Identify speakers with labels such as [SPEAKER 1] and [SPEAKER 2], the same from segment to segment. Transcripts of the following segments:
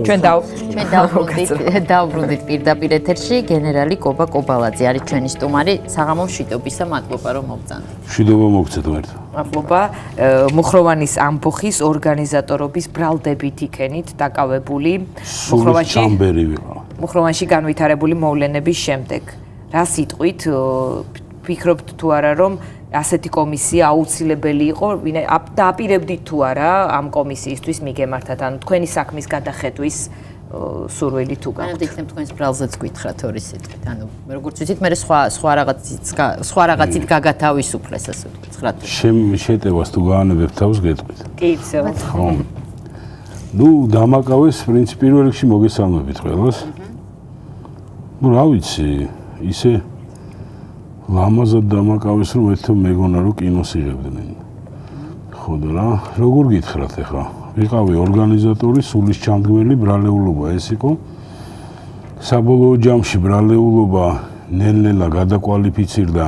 [SPEAKER 1] ჩვენ
[SPEAKER 2] დავბრუნდით პირდაპირ ეთერში გენერალი კობა კობალაძე არის ჩვენი სტუმარი საღამო მშვიდობისა მადლობა რომ მოგწანდით.
[SPEAKER 3] მშვიდობა მოგცეთ მერტ.
[SPEAKER 1] მადლობა მუხროვანის ამბოხის ორგანიზატორობის ბრალდებით იქენით დაკავებული მუხროვანში განვითარებული მოვლენების შემდეგ. რა სიტყვით ფიქრობთ თუ არა რომ ასეთი კომისია აუცილებელი იყო და აპირებდით თუ არა ამ კომისიისთვის მიგემართათ ან თქვენი საქმის გადახედვის სურვილი თუ გაქვთ.
[SPEAKER 2] იქნებ თქვენს ბრალზეც გითხრათ ორი სიტყვით. ანუ როგორც ვიცით მე სხვა რაღაცით გაგათავისუფლეს ასე ვთქვით. ხრათ.
[SPEAKER 3] შეტევას თუ გაანებებ თავს გეტყვით.
[SPEAKER 1] კი, ისე.
[SPEAKER 3] ხო. ნუ დამაკავეს პრინციპი პირველ რიგში მოგესალმებით ყველას. ნუ რა ვიცი, ისე ლამაზად დამაკავეს რომ ერთო მეგონა რომ კინოს იღებდნენ. ხო და რა, როგორ გითხრათ ახლა? ვიყავი ორგანიზატორი, სულის ჩამდგმელი ბრალეულობა ეს იყო. საბოლოო ჯამში ბრალეულობა ნელ-ნელა გადაკვალიფიცირდა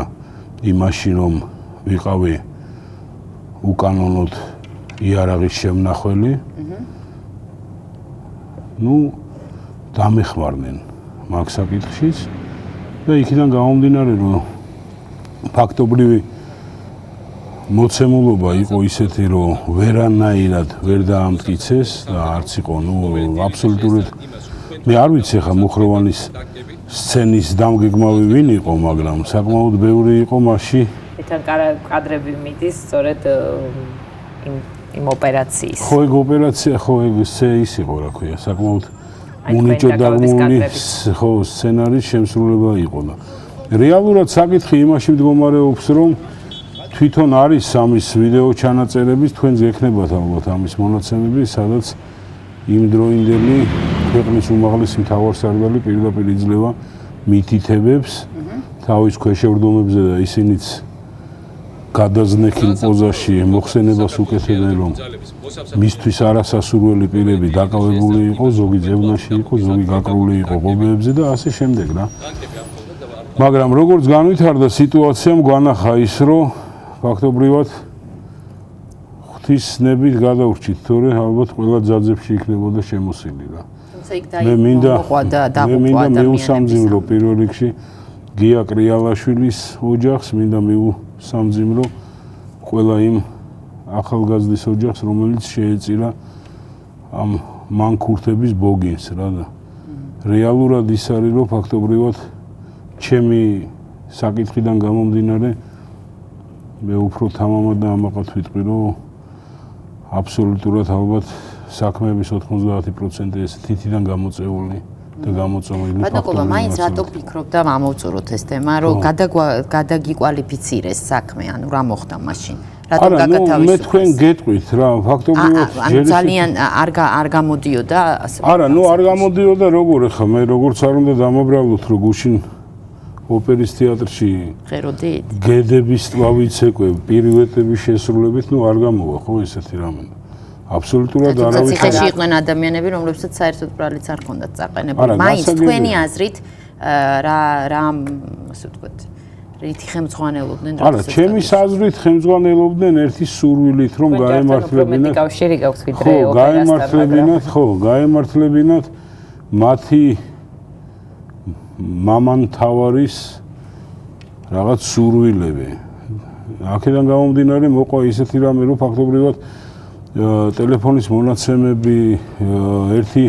[SPEAKER 3] იმაში რომ ვიყავი უკანონოდ იარაღის შემნახველი. ნუ დამეხმარნენ მაგ საკითხშიც და იქიდან გამომდინარე რომ ფაქტობრივი მოცემულობა იყო ისეთი რომ ვერანაირად ვერ დაამტკიცეს და არც იყო ნუ აბსოლუტურად მე არ ვიცი ხა მუხროვანის სცენის დამგეგმავი ვინ იყო მაგრამ საკმაოდ ბევრი იყო მასში
[SPEAKER 1] თან კადრები მიდის სწორედ იმ ოპერაციის
[SPEAKER 3] ხო ეგ ოპერაცია ხო ეგ ის იყო რა ქვია საკმაოდ უნიჭო დაგმული ხო სცენარის შემსრულება იყო და რეალურად საკითხი იმაში მდგომარეობს რომ თვითონ არის ამის ვიდეო ჩანაწერების თქვენს გექნებათ ალბათ ამის მონაცემები სადაც იმ დროინდელი ქვეყნის უმაღლესი მთავარსარდალი პირდაპირ იძლევა მითითებებს თავის ქვეშევრდომებზე და ისინიც გადაზნექილ პოზაში მოხსენებას უკეთებენ რომ მისთვის არასასურველი პირები დაკავებული იყო ზოგი ძევნაში იყო ზოგი გაკრული იყო ღობეებზე და ასე შემდეგ რა მაგრამ როგორც განვითარდა სიტუაციამ გვანახა ის რომ ფაქტობრივად ღვთისნებით გადავრჩით თორე ალბათ ყველა ძაძებში იქნებოდა შემოსილი რა მე მინდა მიუსამძიმრო პირველ რიგში გია კრიალაშვილის ოჯახს მინდა მიუსამძიმრო ყველა იმ ახალგაზრდის ოჯახს რომელიც შეეწირა ამ მანქურთების ბოგინს რა და რეალურად ის არის რომ ფაქტობრივად ჩემი საკითხიდან გამომდინარე მე უფრო თამამად და ამაყად ვიტყვი რომ აბსოლუტურად ალბათ საქმეების 90% ეს თითიდან გამოწეული და გამოწვეული
[SPEAKER 2] ფაქტორია. მაინც რატო ფიქრობ და ამოვწუროთ ეს თემა რომ გადაგიკვალიფიცირეს საქმე ანუ რა მოხდა მაშინ რატომ გაგათავისუფლეს?
[SPEAKER 3] მე თქვენ გეტყვით რა ფაქტობრივად
[SPEAKER 2] ძალიან არ გამოდიოდა ასე
[SPEAKER 3] არა ნუ არ გამოდიოდა როგორ ხა მე როგორც არ უნდა დამაბრალოთ რომ გუშინ ოპერის თეატრში
[SPEAKER 2] ღეროდით
[SPEAKER 3] გედების ტვავიცეკვე პირვეტების შესრულებით ნუ არ გამოვა ხო ესეთი რამე აბსოლუტურად არავის
[SPEAKER 2] ციხეში იყვნენ ადამიანები რომლებსაც საერთოდ ბრალიც არ ჰქონდათ წაყენებული მაინც თქვენი აზრით რა ასე ვთქვათ რითი ხემძღვანელობდნენ
[SPEAKER 3] არა ჩემი აზრით ხემძღვანელობდნენ ერთი სურვილით რომ გაემართლებინათ
[SPEAKER 1] კავშირი გაქვს ვიდრე ოპერასთან
[SPEAKER 3] ხო გაემართლებინათ მათი მამან თავარის რაღაც სურვილები. აქედან გამომდინარე მოყვა ისეთი რამე რომ ფაქტობრივად ტელეფონის მონაცემები ერთი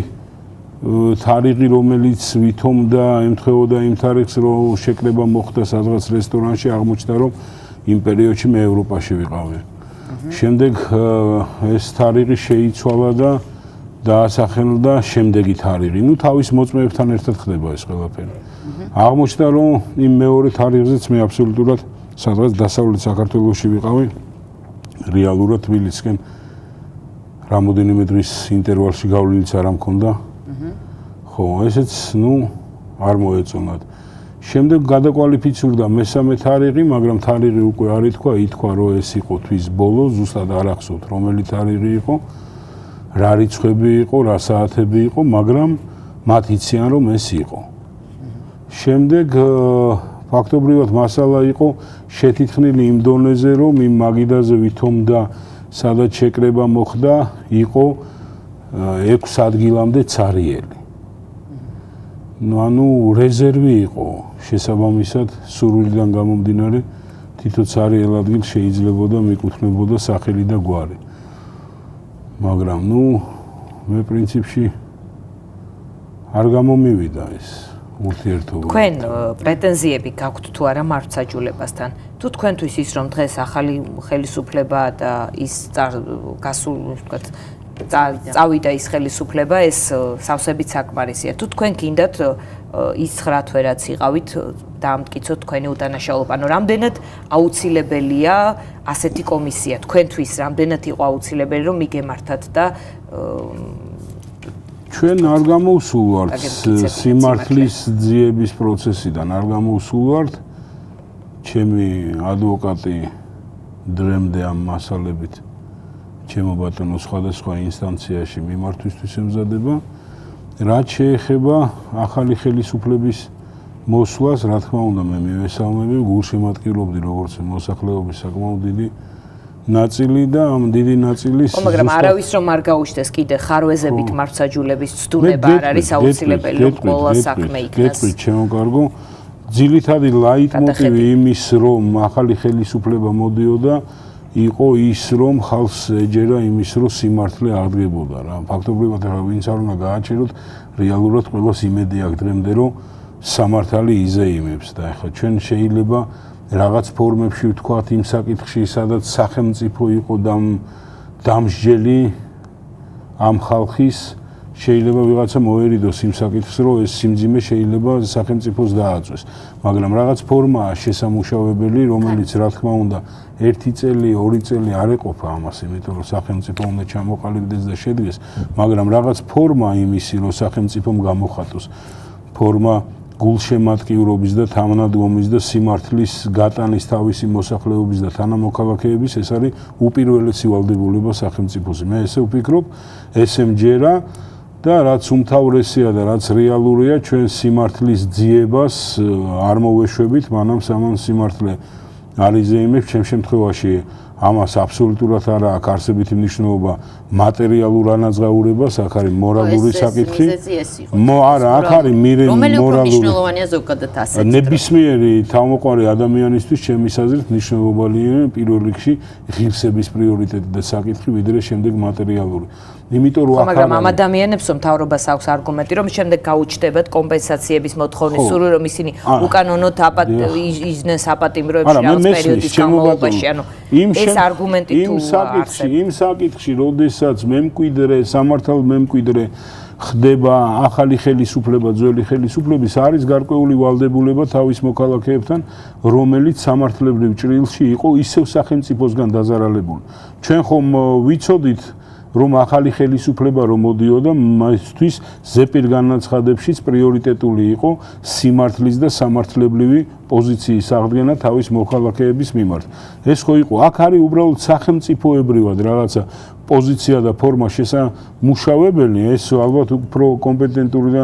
[SPEAKER 3] თარიღი რომელიც ვითომდა ემთხვეოდა იმ თარიღს რომ შეკრება მოხდა სადღაც რესტორანში აღმოჩნდა რომ იმ პერიოდში მე ევროპაში ვიყავი. შემდეგ ეს თარიღი შეიცვალა და დაასახელდა შემდეგი თარიღი. ნუ თავის მოწმეებთან ერთად ხდება ეს ყველაფერი. აღმოჩნდა რომ იმ მეორე თარიღზეც მე აბსოლუტურად სადღაც დასავლეთ საქართველოში ვიყავი. რეალურად თბილისისკენ რამოდენიმე დღის ინტერვალში გავლენიც არ მქონდა. ხო, ესეც ნუ არ მოეწონათ. შემდეგ გადაკვალიფიცირდა მესამე თარიღი, მაგრამ თარიღი უკვე არ ითქვა, ითქვა რომ ეს იყო თვის ბოლო, ზუსტად არ ახსოვთ რომელი თარიღი იყო. რა რიცხვები იყო, რა საათები იყო, მაგრამ მათ იციან რომ ეს იყო. შემდეგ ფაქტობრივად მასალა იყო შეთითხნილი იმ დონეზე რომ იმ მაგიდაზე ვითომ და სადაც შეკრება მოხდა იყო 6 ადგილამდე цаრიელი. ანუ რეზერვი იყო შესაბამისად სურვილიდან გამომდინარე თითო цаრიელ ადგილს შეიძლებოდა მიკუთვნებოდა სახელი და გვარი. მაგრამ მე პრინციპში არ გამომივიდა ეს ურთიერთობა.
[SPEAKER 1] თქვენ პრეტენზიები გაქვთ თუ არა მართლმსაჯულებასთან? თუ თქვენთვის ის რომ დღეს ახალი ხელისუფლება და ის გასულ ვთქვათ წავიდა ის ხელისუფლება, ეს სავსებით საკმარისია. თუ თქვენ გინდათ ის 9 თვერაც იყავით დაამტკიცოთ თქვენი უდანაშაულობა. ანუ რამდენად აუცილებელია ასეთი კომისია? თქვენთვის რამდენად იყო აუცილებელი რომ მიგემართათ და
[SPEAKER 3] ჩვენ არ გამოვსულვართ სიმართლის ძიების პროცესიდან, არ გამოვსულვართ. ჩემი ადვოკატი დრემდე ამ მასალებით ჩემო ბატონო სხვადასხვა ინსტანციაში მიმართვისთვის ემზადება. რაც შეეხება ახალი ხელისუფლების მოსვლას, რა თქმა უნდა, მე მივესალმები, გულშემატკივრობდი როგორც მოსახლეობის საკმაოდ დიდი ნაწილი და ამ დიდი ნაწილის
[SPEAKER 1] მაგრამ არავის რომ არ გაუჩნდეს კიდე ხარვეზებით მართლმსაჯულების ცდუნება არ არის აუცილებელი რომ ყველა საქმე იქნას.
[SPEAKER 3] გეტყვით ჩემო კარგო, ძირითადი ლაიტმოტივი იმის რომ ახალი ხელისუფლება მოდიოდა იყო ის რომ ხალხს ეჯერა იმის რომ სიმართლე აღდგებოდა რა. ფაქტობრივად ახლა ვინც არ უნდა გააჩეროთ, რეალურად ყველას იმედი აქვს დღემდე რომ სამართალი იზეიმებს და ახლა ჩვენ შეიძლება რაღაც ფორმებში ვთქვათ იმ საკითხში, სადაც სახელმწიფო იყო დამსჯელი ამ ხალხის, შეიძლება ვიღაცა მოერიდოს იმ საკითხს, რომ ეს სიმძიმე შეიძლება სახელმწიფოს დააწვეს. მაგრამ რაღაც ფორმაა შესამუშავებელი, რომელიც რა თქმა უნდა 1 წელი, 2 წელი არ ეყოფა ამას, იმიტომ რომ სახელმწიფო უნდა ჩამოყალიბდეს და შედგეს, მაგრამ რაღაც ფორმა იმისი, რომ სახელმწიფომ გამოხატოს. ფორმა გულშემატკივრობის და თანადგომის და სიმართლის გატანის თავისი მოსახლეობის და თანამოქალაქეების ეს არის უპირველესი ვალდებულება სახელმწიფოზე. მე ესე ვფიქრობ, ესე მჯერა და რაც უმთავრესია და რაც რეალურია, ჩვენ სიმართლის ძიებას არ მოვეშვებით, მანამ სანამ სიმართლე არ იზეიმებს, ჩემ შემთხვევაში ამას აბსოლუტურად არ აქვს არსებითი მნიშვნელობა მატერიალურ ანაზღაურებას, აქ არის მორალური საკითხი. არა, აქ არის მორალური.
[SPEAKER 2] მნიშვნელოვანია ზოგადად ასეთი.
[SPEAKER 3] ნებისმიერი თავმოყარი ადამიანისთვის ჩემის აზრით მნიშვნელოვანია პირველ რიგში ღირსების პრიორიტეტი და საკითხი, ვიდრე შემდეგ მატერიალური. იმიტომ რომ
[SPEAKER 1] მაგრამ ამ ადამიანებს მთავრობას აქვს არგუმენტი, რომ შემდეგ გაუჩნდებათ კომპენსაციების მოთხოვნის სურვილი, რომ ისინი უკანონოდ იზნეს აპატიმროებში რაღაც პერიოდის განმავლობაში, ანუ ეს არგუმენტი თუ არსებობს.
[SPEAKER 3] იმ საკითხში, როდესაც მემკვიდრე, სამართალ მემკვიდრე ხდება ახალი ხელისუფლება, ძველი ხელისუფლების არის გარკვეული ვალდებულება თავის მოქალაქეებთან, რომელიც სამართლებრივ ჭრილში იყო ისევ სახელმწიფოსგან დაზარალებული. ჩვენ ხომ ვიცოდით რომ ახალი ხელისუფლება რომ მოდიოდა, მასთვის ზეპირ განაცხადებშიც პრიორიტეტული იყო სიმართლის და სამართლებრივი პოზიციის აღდგენა თავის მოქალაქეების მიმართ. ეს ხო იყო, აქ არის უბრალოდ სახელმწიფოებრივად რაღაცა პოზიცია და ფორმა შესამუშავებელი, ეს ალბათ უფრო კომპეტენტური და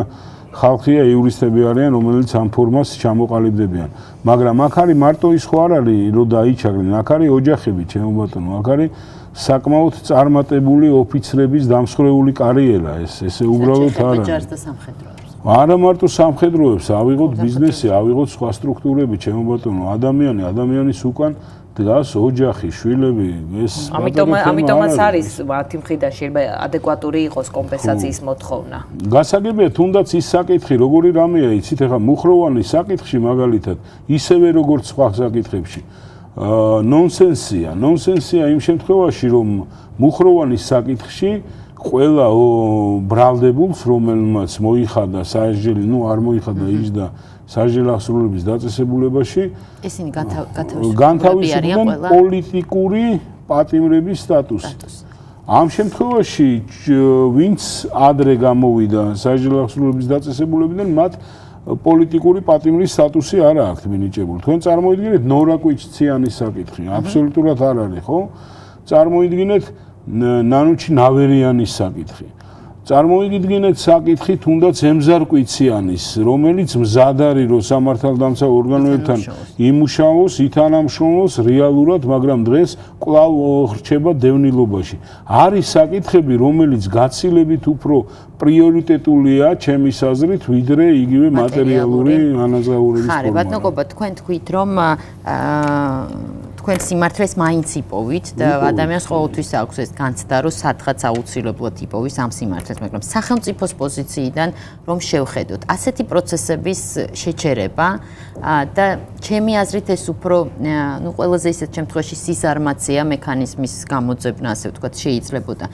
[SPEAKER 3] ხალხია, იურისტები არიან, რომელიც ამ ფორმას ჩამოყალიბდებიან. მაგრამ აქ არის მარტო ის ხო არ არის, რომ დაიჩაგრენ, აქ არის ოჯახები, ჩემო ბატონო, აქ არის საკმაოდ წარმატებული ოფიცრების დამსხვრეული კარიერა, ესე უბრალოდ არ არის. არა მარტო სამხედროებს, ავიღოთ ბიზნესი, ავიღოთ სხვა სტრუქტურები, ჩემო ბატონო, ადამიანის უკან დგას ოჯახი, შვილები, ეს
[SPEAKER 1] ამიტომაც არის მათი მხრიდან შეიძლება ადეკვატური იყოს კომპენსაციის მოთხოვნა.
[SPEAKER 3] გასაგებია თუნდაც ის საკითხი, როგორი რამეა, იცით, ახლა მუხროვანის საკითხში მაგალითად, ისევე როგორც სხვა საკითხებში ნონსენსია იმ შემთხვევაში, რომ მუხროვანის საკითხში ყველა ბრალდებულს, რომელმაც მოიხადა საერთო, არ მოიხადა ის და საერთო აღსრულების დაწესებულებაში,
[SPEAKER 2] ისინი განთავისუფლდნენ
[SPEAKER 3] პოლიტიკური პატიმრების სტატუსით. ამ შემთხვევაში, ვინც ადრე გამოვიდა საერთო აღსრულების დაწესებულებიდან, მათ პოლიტიკური პატიმრის სტატუსი არ აქვს მინიჭებული. თქვენ წარმოიდგინეთ ნორა კვიჩციანის საკითხი, აბსოლუტურად არ არის, ხო? წარმოიდგინეთ ნანუჩი ნავერიანის საკითხი. წარმოიდგინეთ საკითხი თუნდაც ემზარკვიციანის, რომელიც მზად არის რომ სამართალდამცავ ორგანოებთან იმუშაოს, ითანამშრომლოს რეალურად, მაგრამ დღეს კვლავ ხრჩება დევნილობაში. არის საკითხები, რომელიც გაცილებით უფრო პრიორიტეტულია ჩემის აზრით, ვიდრე იგივე მატერიალური ანაზღაურების ფორმა.
[SPEAKER 2] ხარ, ბატონობა, თქვენ თქვით, რომ თქვენ სიმართლეს მაინც იპოვით და ადამიანს ყოველთვის აქვს ეს განცდა, რომ სადღაც აუცილებლად იპოვის ამ სიმართლეს, მაგრამ სახელმწიფოს პოზიციიდან რომ შევხედოთ, ასეთი პროცესების შეჩერება და ჩემი აზრით ეს უფრო, ну, ყველაზე ისეთ შემთხვევაში სიზარმაცია მექანიზმის გამოძებნა, ასე ვთქვათ, შეიძლებოდა.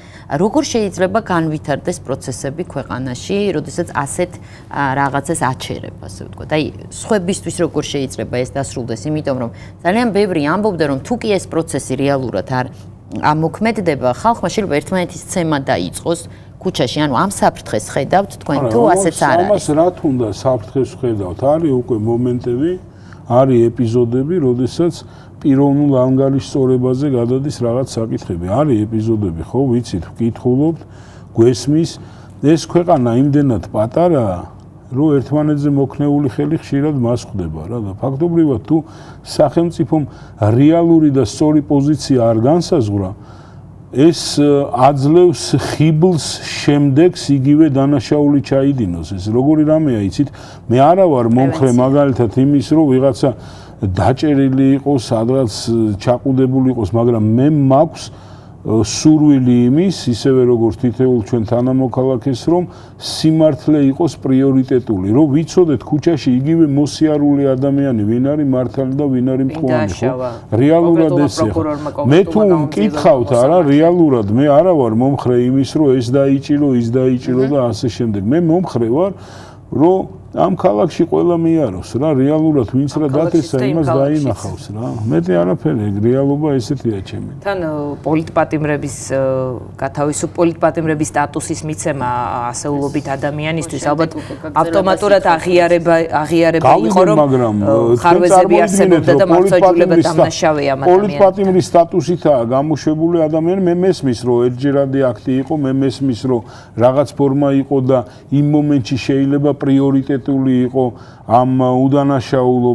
[SPEAKER 2] როგორ შეიძლება განვითარდეს პროცესები ქვეყანაში, როდესაც ასეთ რაღაცას აჩერება, ასე ვთქვათ. აი, სხვებისთვის როგორ შეიძლება ეს დასრულდეს, იმიტომ რომ ძალიან ბევრი ამბობდა რომ თუ კი ეს პროცესი რეალურად არ ამოქმედდება, ხალხმა შეიძლება ერთმანეთის ცემა დაიწყოს ქუჩაში, ანუ ამ საფრთხეს ხედავთ თქვენ თუ ასეც არ არის?
[SPEAKER 3] ამას რა თუნდა საფრთხეს ხედავთ? არის უკვე მომენტები, არის ეპიზოდები, როდესაც პიროვნულ ანგარიშსწორებაზე გადადის რაღაც საკითხები. არის ეპიზოდები, ხო, ვიცით, ვკითხულობთ, გვესმის, ეს ქვეყანა იმდენად პატარაა, რომ ერთმანეთზე მოქნეული ხელი ხშირად მას ხვდება რა და ფაქტობრივად თუ სახელმწიფომ რეალური და სწორი პოზიცია არ განსაზღვრა, ეს აძლევს ხიბლს შემდეგს იგივე დანაშაული ჩაიდინოს. ეს როგორი რამეა, იცით? მე არა ვარ მომხრე მაგალითად იმის, რომ ვიღაცა დაჭერილი იყოს, სადღაც ჩაყუდებული იყოს, მაგრამ მე მაქვს სურვილი იმის, ისევე როგორც თითოეულ ჩვენ თანამოქალაქეს, რომ სიმართლე იყოს პრიორიტეტული, რომ ვიცოდეთ ქუჩაში იგივე მოსიარული ადამიანი, ვინ არის მართალი და ვინ არის მტყუარი, ხო? რეალურად ესე. მე თუ მკითხავთ, არა, რეალურად მე არა ვარ მომხრე იმის, რომ ეს დაიჭირო, ის დაიჭირო და ასე შემდეგ. მე მომხრე ვარ, რომ ამ ქალაქში ყველა მიაროს რა, რეალურად ვინც რა დათესა, იმას დაინახავს რა. მეტი არაფერი, რეალობა ესეთია ჩემი.
[SPEAKER 1] თან პოლიტპატიმრების პოლიტპატიმრების სტატუსის მიცემა ასეულობით ადამიანისთვის ალბათ ავტომატურად აღიარება იყო, რომ ხარვეზები არსებობდა და მართლმსაჯულება დამნაშავე ამ ადამიანს.
[SPEAKER 3] პოლიტპატიმრის სტატუსითაა გამოშვებული ადამიანი, მე მესმის, რომ ერთჯერადი აქტი იყო, მე მესმის, რომ რაღაც ფორმა იყო და იმ მომენტში შეიძლება პრიორიტეტი იყო ამ უდანაშაულო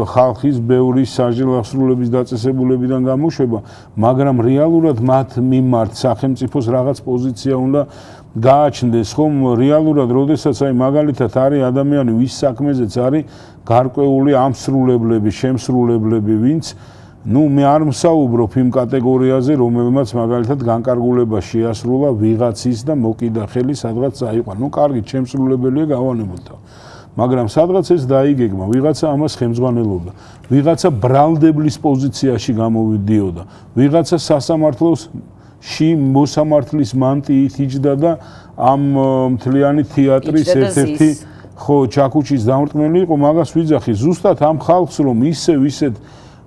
[SPEAKER 3] ხალხის ბევრი საჯელახსრულების დაწესებულებიდან გამოშვება, მაგრამ რეალურად მათ მიმართ სახელმწიფოს რაღაც პოზიცია უნდა გააჩნდეს, ხომ რეალურად, როდესაც აი მაგალითად არის ადამიანი, ვის საქმეზეც არის გარკვეული ამსრულებლები, შემსრულებლები, ვინც ну მე არ მსაუბრობ იმ კატეგორიაზე, რომელმაც მაგალითად განკარგულება შეასრულა ვიღაცის და მოკიდა ხელი სადღაც წაიყვან. ну კარგი, შემსრულებელია გავანებოთ. მაგრამ სადღაც ეს დაიგეგმა, ვიღაცა ამას ხელმძღვანელობდა, ვიღაცა ბრალდებლის პოზიციაში გამოვიდიოდა, ვიღაცა სასამართლოში მოსამართლის მანტიით იჯდა და ამ მთლიანი თეატრის ერთ-ერთი ხო ჩაქუჩის დამრტმელი იყო, მაგას ვიძახი ზუსტად ამ ხალხს, რომ ისეთ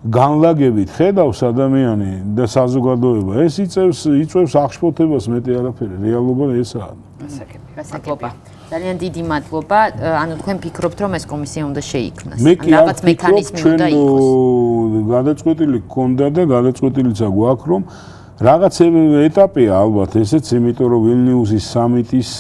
[SPEAKER 3] განლაგებით ხედავს ადამიანი და საზოგადოება, ეს იწევს აღშფოთებას, მეტი არაფერი, რეალობა ესაა.
[SPEAKER 2] გასაგებია. ძალიან დიდი მადლობა. ანუ თქვენ ფიქრობთ, რომ ეს კომისია უნდა შეიქმნას?
[SPEAKER 3] რაღაც მექანიზმი უნდა იყოს. გადაწყვეტილი გქონდა და გადაწყვეტილიც აგვაქვს, რომ რაღაც ეტაპია ალბათ ესეც, იმიტომ რომ ვილნიუსის სამიტის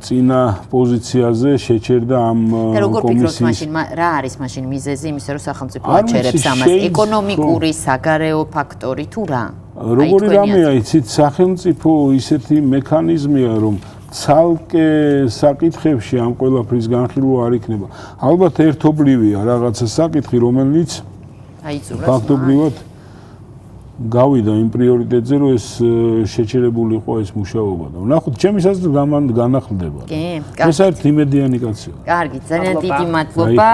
[SPEAKER 3] წინა პოზიციაზე შეჩერდა ამ კომისიის.
[SPEAKER 2] და როგორ ფიქრობთ მაშინ, რა არის მაშინ მიზეზი იმისა, რომ სახელმწიფო აჩერებს ამას? ეკონომიკური, საგარეო ფაქტორი თუ რა?
[SPEAKER 3] როგორი რამეა, იცით, სახელმწიფო ისეთი მექანიზმია, რომ ცალკე საკითხებში ამ ყველაფრის განხილვა არ იქნება. ალბათ ერთობლივია რაღაცა საკითხი, რომელიც ფაქტობრივად გავიდა იმ პრიორიტეტზე, რომ ეს შეჩერებული იყო ეს მუშაობა და ნახოთ, ჩემის აზრით განახლდება.
[SPEAKER 2] კი,
[SPEAKER 3] ეს არის იმედიანი კაცია.
[SPEAKER 2] კარგი, ძალიან დიდი მადლობა.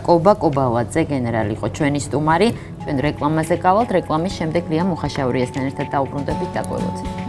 [SPEAKER 2] კობა კობალაძე გენერალი იყო ჩვენი სტუმარი. ჩვენ რეკლამაზე გავალთ, რეკლამის შემდეგ ლია მუხაშაურიასთან ერთად დაუბრუნდებით და გველოძით.